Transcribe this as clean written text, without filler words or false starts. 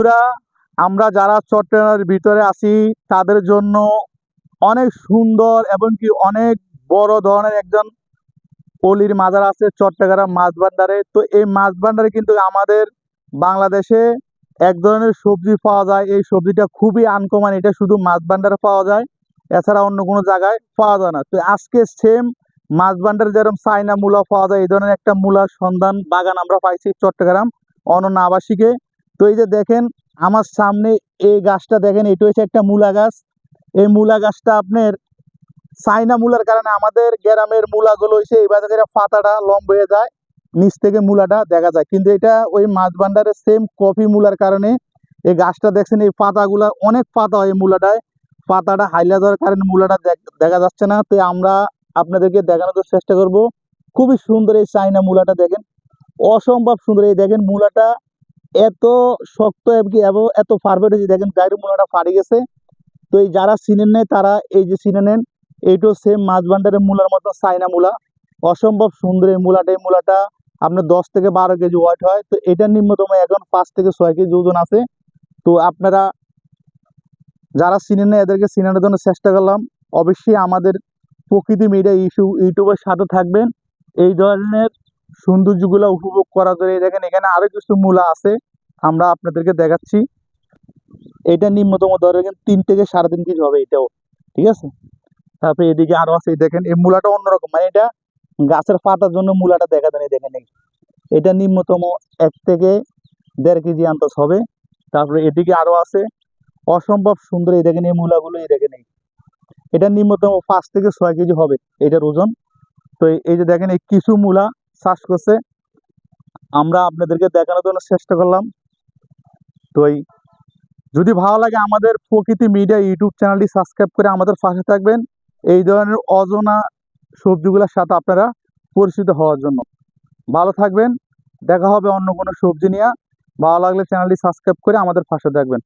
পুরা আমরা যারা চট্টগ্রামের ভিতরে আছি তাদের জন্য অনেক সুন্দর এবং কি অনেক বড় ধরনের একজন অলির মাজার আছে চট্টগ্রাম মাছ ভান্ডারে। তো এই মাছ ভান্ডারে কিন্তু আমাদের বাংলাদেশে এক ধরনের সবজি পাওয়া যায়, এই সবজিটা খুবই আনকমন, এটা শুধু মাছ ভান্ডারে পাওয়া যায়, এছাড়া অন্য কোনো জায়গায় পাওয়া যায় না। তো আজকে সেম মাছ ভান্ডারে যেরকম চাইনা মূলা পাওয়া যায়, এই ধরনের একটা মূলার সন্ধান বাগান আমরা পাইছি চট্টগ্রাম অনন্য আবাসিকে। তো এই যে দেখেন আমার সামনে এই গাছটা দেখেন, এটা হচ্ছে একটা মূলা গাছ। এই মূলা গাছটা আপনার চাইনা মূলার কারণে আমাদের গ্রামের মূলাগুলো হয়েছে এই বাজারে পাতাটা লম্বা হয়ে যায়, নিচ থেকে মূলাটা দেখা যায়, কিন্তু এটা ওই মাছ ভান্ডারের সেম কফি মূলার কারণে এই গাছটা দেখছেন এই পাতাগুলা অনেক পাতা হয়, মূলাটায় পাতাটা হাইলা দেওয়ার কারণে মূলাটা দেখা যাচ্ছে না। তো আমরা আপনাদেরকে দেখানোর চেষ্টা করব। খুবই সুন্দর এই চাইনা মূলাটা দেখেন, অসম্ভব সুন্দর। এই দেখেন মূলাটা এত শক্ত এবং এত পারফেক্ট হয়েছে, দেখেন গায়ের মূলাটা ফাড়ে গেছে। তো এই যারা চিনেন নেই তারা এই যে চিনে নেন, এইটাও সেম মাছ ভান্ডারের মূলার মতো চাইনা মূলা, অসম্ভব সুন্দর এই মূলাটা। এই মূলাটা আপনার 10 থেকে 12 কেজি ওয়েট হয়। তো এটার নিম্নতম এখন 5 থেকে 6 কেজি ওজন আছে। তো আপনারা যারা চিনেন না এদেরকে চিনানোর জন্য চেষ্টা করলাম। অবশ্যই আমাদের প্রকৃতি মিডিয়া ইউটিউবের সাথে থাকবেন, এই ধরনের সৌন্দর্যগুলো উপভোগ করার জন্য। দেখেন এখানে আরো কিছু মূলা আছে, আমরা আপনাদেরকে দেখাচ্ছি। এটা নিম্নতম ধরেন 3 থেকে 3.5 কেজি হবে এটাও, ঠিক আছে। তারপরে এদিকে আরো আছে, দেখেন এই মূলাটা অন্যরকম, মানে এটা গাছের পাতার জন্য মূলাটা দেখা দেয়। দেখেন এটা নিম্নতম 1 থেকে 1.5 কেজি আন্তস হবে। তারপরে এদিকে আরো আছে, অসম্ভব সুন্দর। এই দেখেন এই মূলাগুলো, এই দেখেন এটা নিম্নতম 5 থেকে 6 কেজি হবে এটার ওজন। তো এই যে দেখেন এই কিছু মূলা চাষ করছে, আমরা আপনাদেরকে দেখানোর জন্য চেষ্টা করলাম। তো যদি ভালো লাগে আমাদের প্রকৃতি মিডিয়া ইউটিউব চ্যানেলটি সাবস্ক্রাইব করে আমাদের পাশে থাকবেন, এই ধরনের অজানা সবজিগুলোর সাথে আপনারা পরিচিত হওয়ার জন্য। ভালো থাকবেন, দেখা হবে অন্য কোনো সবজি নিয়ে। ভালো লাগলে চ্যানেলটি সাবস্ক্রাইব করে আমাদের পাশে থাকবেন।